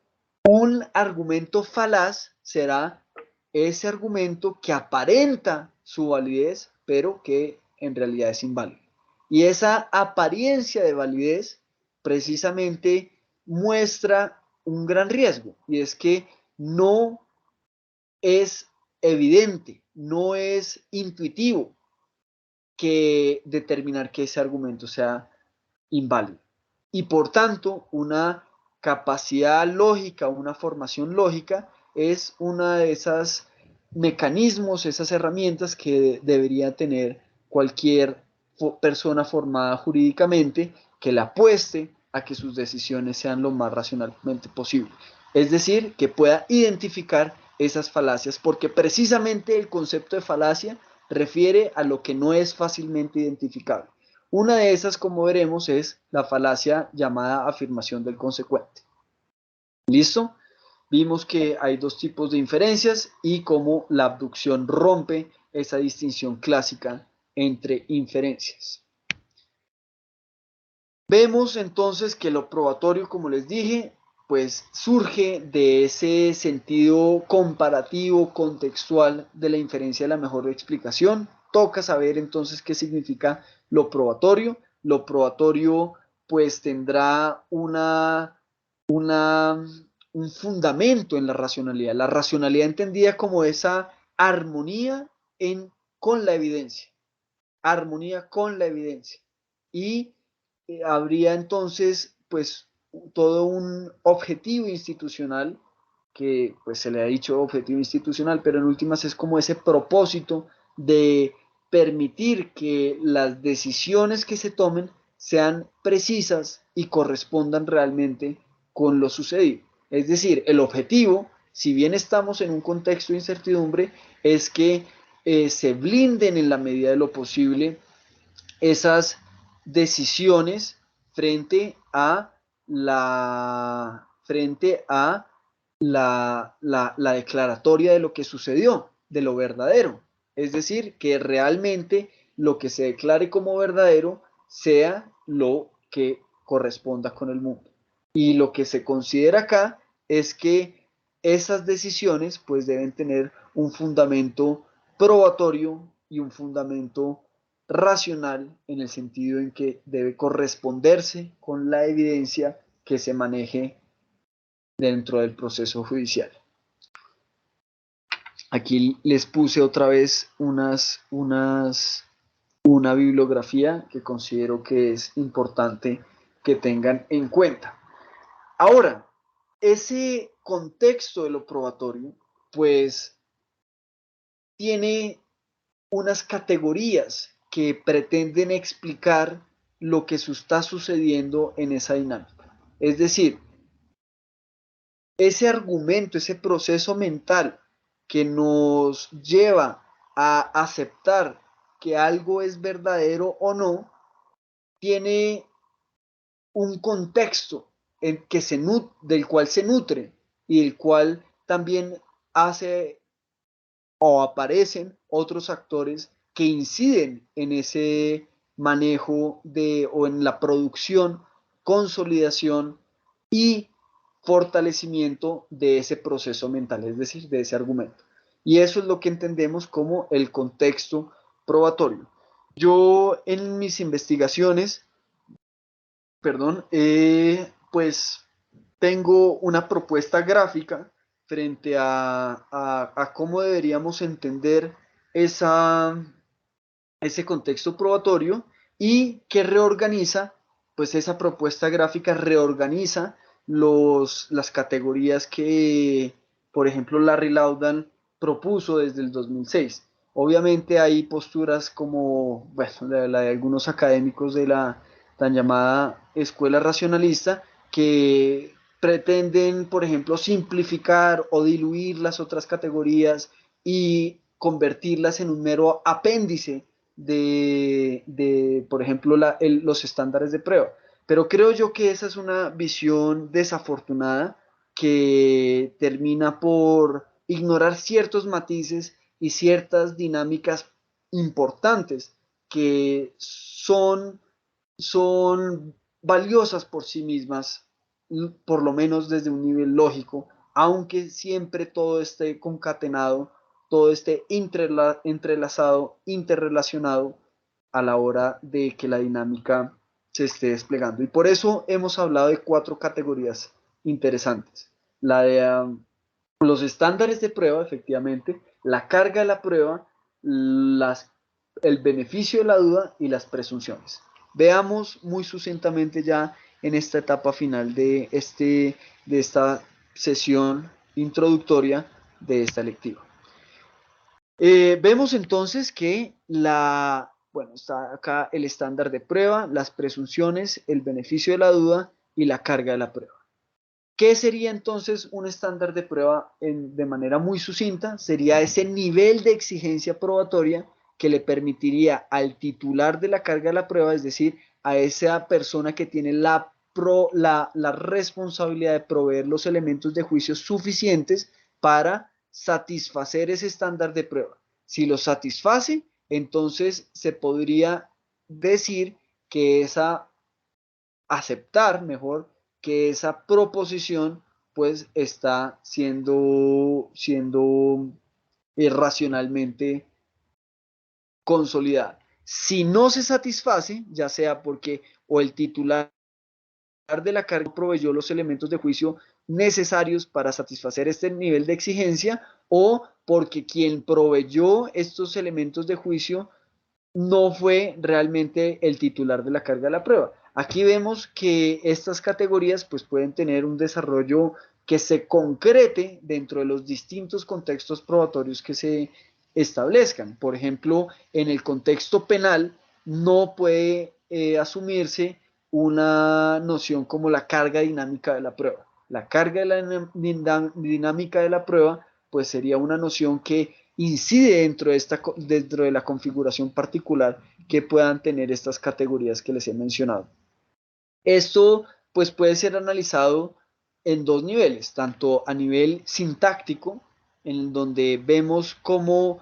un argumento falaz será ese argumento que aparenta su validez, pero que en realidad es inválido. Y esa apariencia de validez precisamente muestra un gran riesgo, y es que no es evidente, no es intuitivo que determinar que ese argumento sea inválido. Y por tanto, una capacidad lógica, una formación lógica es una de esas mecanismos, esas herramientas que debería tener cualquier persona formada jurídicamente que le apueste a que sus decisiones sean lo más racionalmente posible. Es decir, que pueda identificar esas falacias, porque precisamente el concepto de falacia refiere a lo que no es fácilmente identificable. Una de esas, como veremos, es la falacia llamada afirmación del consecuente. ¿Listo? Vimos que hay dos tipos de inferencias y cómo la abducción rompe esa distinción clásica entre inferencias. Vemos entonces que lo probatorio, como les dije, pues surge de ese sentido comparativo, contextual de la inferencia de la mejor explicación. Toca saber entonces qué significa lo probatorio. Lo probatorio pues tendrá un fundamento en la racionalidad. La racionalidad entendida como esa armonía con la evidencia. Armonía con la evidencia. Y habría entonces pues todo un objetivo institucional que pues se le ha dicho objetivo institucional, pero en últimas es como ese propósito de permitir que las decisiones que se tomen sean precisas y correspondan realmente con lo sucedido. Es decir, el objetivo, si bien estamos en un contexto de incertidumbre, es que se blinden en la medida de lo posible esas decisiones frente a la declaratoria de lo que sucedió, de lo verdadero. Es decir, que realmente lo que se declare como verdadero sea lo que corresponda con el mundo. Y lo que se considera acá es que esas decisiones pues deben tener un fundamento probatorio y un fundamento racional en el sentido en que debe corresponderse con la evidencia que se maneje dentro del proceso judicial. Aquí les puse otra vez una bibliografía que considero que es importante que tengan en cuenta. Ahora, ese contexto de lo probatorio, pues tiene unas categorías que pretenden explicar lo que está sucediendo en esa dinámica. Es decir, ese argumento, ese proceso mental que nos lleva a aceptar que algo es verdadero o no, tiene un contexto en que del cual se nutre y del cual también hace o aparecen otros actores que inciden en ese manejo o en la producción, consolidación y fortalecimiento de ese proceso mental, es decir, de ese argumento. Y eso es lo que entendemos como el contexto probatorio. Yo en mis investigaciones, perdón, pues tengo una propuesta gráfica frente a cómo deberíamos entender esa, ese contexto probatorio y que reorganiza, pues esa propuesta gráfica reorganiza las categorías que, por ejemplo, Larry Laudan propuso desde el 2006. Obviamente hay posturas como, bueno, la de algunos académicos de la tan llamada escuela racionalista que pretenden, por ejemplo, simplificar o diluir las otras categorías y convertirlas en un mero apéndice por ejemplo, los estándares de prueba. Pero creo yo que esa es una visión desafortunada que termina por ignorar ciertos matices y ciertas dinámicas importantes que son valiosas por sí mismas, por lo menos desde un nivel lógico, aunque siempre todo esté concatenado, todo esté entrelazado, interrelacionado a la hora de que la dinámica se esté desplegando. Y por eso hemos hablado de 4 categorías interesantes. La de los estándares de prueba, efectivamente, la carga de la prueba, el beneficio de la duda y las presunciones. Veamos muy sucintamente ya en esta etapa final de esta sesión introductoria de esta lectiva. Vemos entonces que bueno, está acá el estándar de prueba, las presunciones, el beneficio de la duda y la carga de la prueba. ¿Qué sería entonces un estándar de prueba de manera muy sucinta? Sería ese nivel de exigencia probatoria que le permitiría al titular de la carga de la prueba, es decir, a esa persona que tiene la responsabilidad de proveer los elementos de juicio suficientes para satisfacer ese estándar de prueba. Si lo satisface, entonces se podría decir que aceptar mejor que esa proposición pues está siendo racionalmente consolidada. Si no se satisface, ya sea porque o el titular de la carga proveyó los elementos de juicio necesarios para satisfacer este nivel de exigencia o porque quien proveyó estos elementos de juicio no fue realmente el titular de la carga de la prueba. Aquí vemos que estas categorías pues, pueden tener un desarrollo que se concrete dentro de los distintos contextos probatorios que se establezcan. Por ejemplo, en el contexto penal no puede asumirse una noción como la carga dinámica de la prueba. La carga de la dinámica de la prueba pues sería una noción que incide dentro de la configuración particular que puedan tener estas categorías que les he mencionado. Esto pues puede ser analizado en 2 niveles, tanto a nivel sintáctico, en donde vemos cómo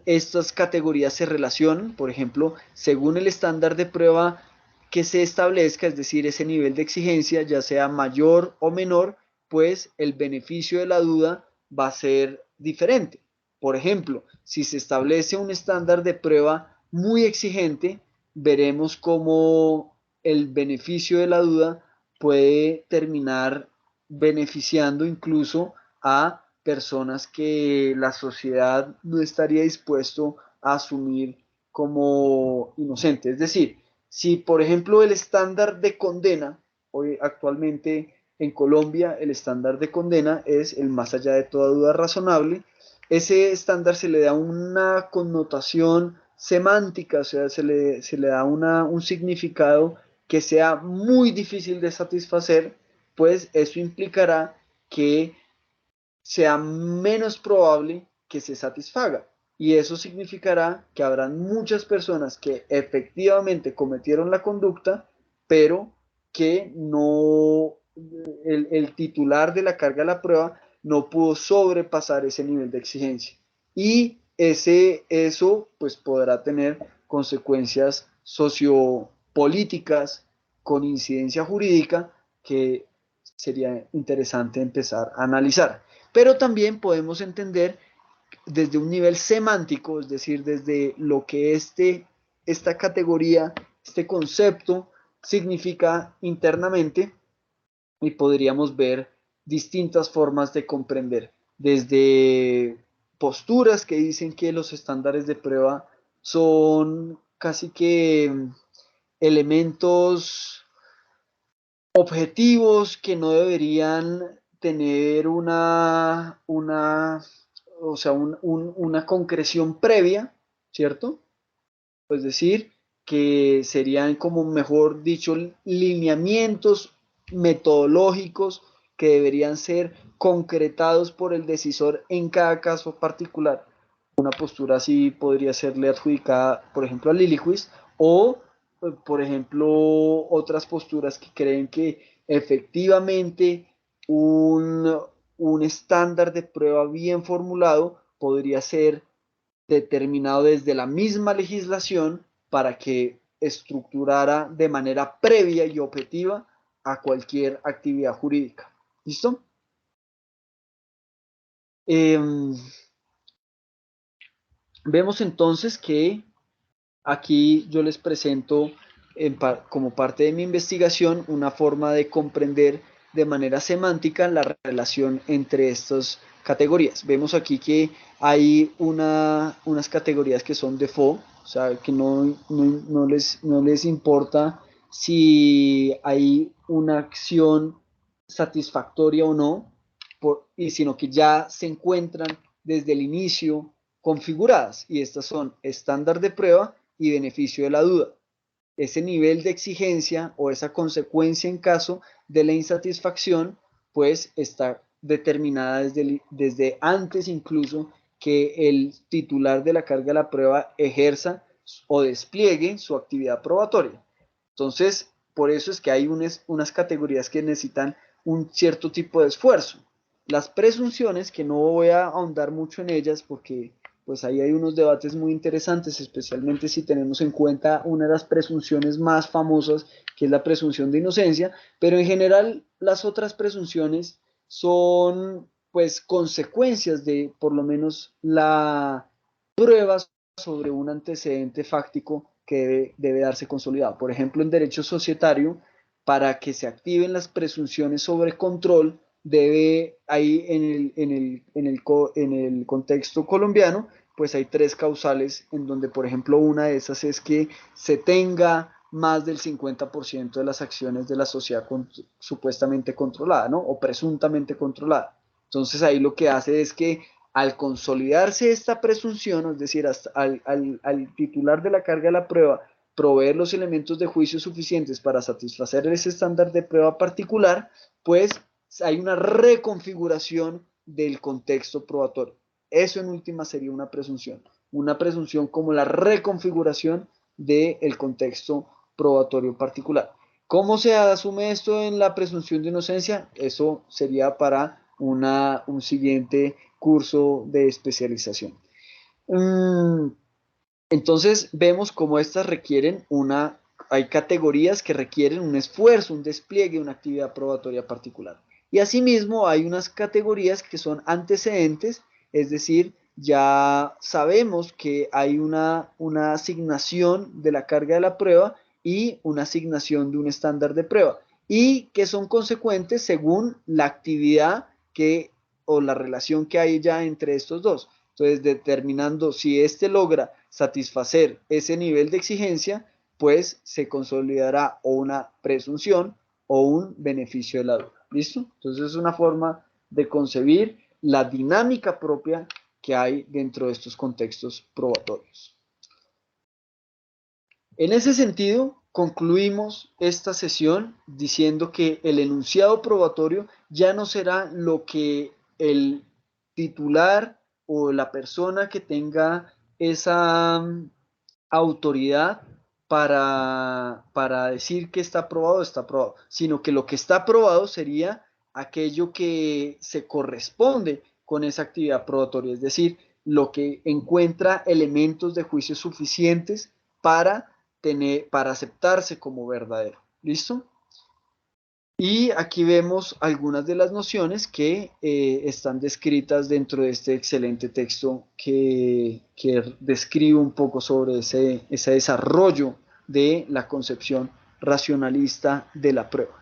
estas categorías se relacionan, por ejemplo, según el estándar de prueba que se establezca, es decir, ese nivel de exigencia, ya sea mayor o menor, pues el beneficio de la duda va a ser diferente. Por ejemplo, si se establece un estándar de prueba muy exigente, veremos cómo el beneficio de la duda puede terminar beneficiando incluso a personas que la sociedad no estaría dispuesto a asumir como inocentes. Es decir, si por ejemplo el estándar de condena hoy actualmente en Colombia el estándar de condena es el más allá de toda duda razonable. Ese estándar se le da una connotación semántica, o sea, se le da un significado que sea muy difícil de satisfacer, pues eso implicará que sea menos probable que se satisfaga. Y eso significará que habrán muchas personas que efectivamente cometieron la conducta, pero que no, el titular de la carga de la prueba no pudo sobrepasar ese nivel de exigencia. Y eso pues podrá tener consecuencias sociopolíticas con incidencia jurídica que sería interesante empezar a analizar. Pero también podemos entender desde un nivel semántico, es decir, desde lo que esta categoría, este concepto significa internamente, y podríamos ver distintas formas de comprender, desde posturas que dicen que los estándares de prueba son casi que elementos objetivos que no deberían tener o sea, una concreción previa, ¿cierto? Es decir, que serían como, mejor dicho, lineamientos metodológicos que deberían ser concretados por el decisor en cada caso particular. Una postura así podría serle adjudicada, por ejemplo, a Lilliquist, o, por ejemplo, otras posturas que creen que efectivamente un estándar de prueba bien formulado podría ser determinado desde la misma legislación para que estructurara de manera previa y objetiva a cualquier actividad jurídica. ¿Listo? Eh, Vemos entonces que aquí yo les presento como parte de mi investigación una forma de comprender de manera semántica la relación entre estas categorías. Vemos aquí que hay unas categorías que son default, o sea, que no les importa si hay una acción satisfactoria o no, sino que ya se encuentran desde el inicio configuradas, y estas son estándar de prueba y beneficio de la duda. Ese nivel de exigencia o esa consecuencia en caso de la insatisfacción, pues está determinada desde antes incluso que el titular de la carga de la prueba ejerza o despliegue su actividad probatoria. Entonces, por eso es que hay unas categorías que necesitan un cierto tipo de esfuerzo. Las presunciones, que no voy a ahondar mucho en ellas porque pues ahí hay unos debates muy interesantes, especialmente si tenemos en cuenta una de las presunciones más famosas, que es la presunción de inocencia, pero en general las otras presunciones son pues consecuencias de por lo menos la prueba sobre un antecedente fáctico que debe darse consolidado. Por ejemplo, en derecho societario, para que se activen las presunciones sobre control, debe, ahí en el contexto colombiano, pues hay tres causales en donde, por ejemplo, una de esas es que se tenga más del 50% de las acciones de la sociedad supuestamente controlada, ¿no? O presuntamente controlada. Entonces ahí lo que hace es que al consolidarse esta presunción, es decir, al titular de la carga de la prueba, proveer los elementos de juicio suficientes para satisfacer ese estándar de prueba particular, pues hay una reconfiguración del contexto probatorio. Eso en última sería una presunción como la reconfiguración del contexto probatorio particular. ¿Cómo se asume esto en la presunción de inocencia? Eso sería para un siguiente curso de especialización. Entonces vemos cómo estas requieren hay categorías que requieren un esfuerzo, un despliegue, una actividad probatoria particular. Y asimismo hay unas categorías que son antecedentes, es decir, ya sabemos que hay una asignación de la carga de la prueba y una asignación de un estándar de prueba, y que son consecuentes según la actividad o la relación que hay ya entre estos dos. Entonces, determinando si éste logra satisfacer ese nivel de exigencia, pues se consolidará o una presunción o un beneficio de la duda. ¿Listo? Entonces es una forma de concebir la dinámica propia que hay dentro de estos contextos probatorios. En ese sentido, concluimos esta sesión diciendo que el enunciado probatorio ya no será lo que el titular o la persona que tenga esa autoridad para decir que está aprobado, sino que lo que está aprobado sería aquello que se corresponde con esa actividad probatoria, es decir, lo que encuentra elementos de juicio suficientes para para aceptarse como verdadero. ¿Listo? Y aquí vemos algunas de las nociones que están descritas dentro de este excelente texto que describe un poco sobre ese desarrollo de la concepción racionalista de la prueba.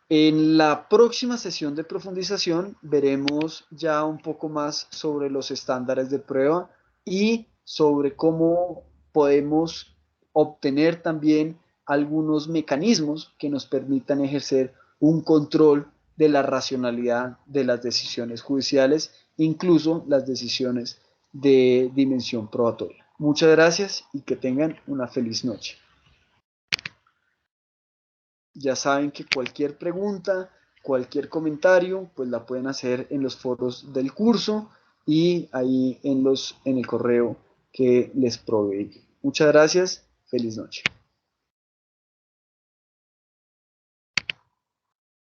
En la próxima sesión de profundización veremos ya un poco más sobre los estándares de prueba y sobre cómo podemos obtener también algunos mecanismos que nos permitan ejercer un control de la racionalidad de las decisiones judiciales, incluso las decisiones de dimensión probatoria. Muchas gracias y que tengan una feliz noche. Ya saben que cualquier pregunta, cualquier comentario, pues la pueden hacer en los foros del curso y ahí en el correo que les proveí. Muchas gracias, feliz noche.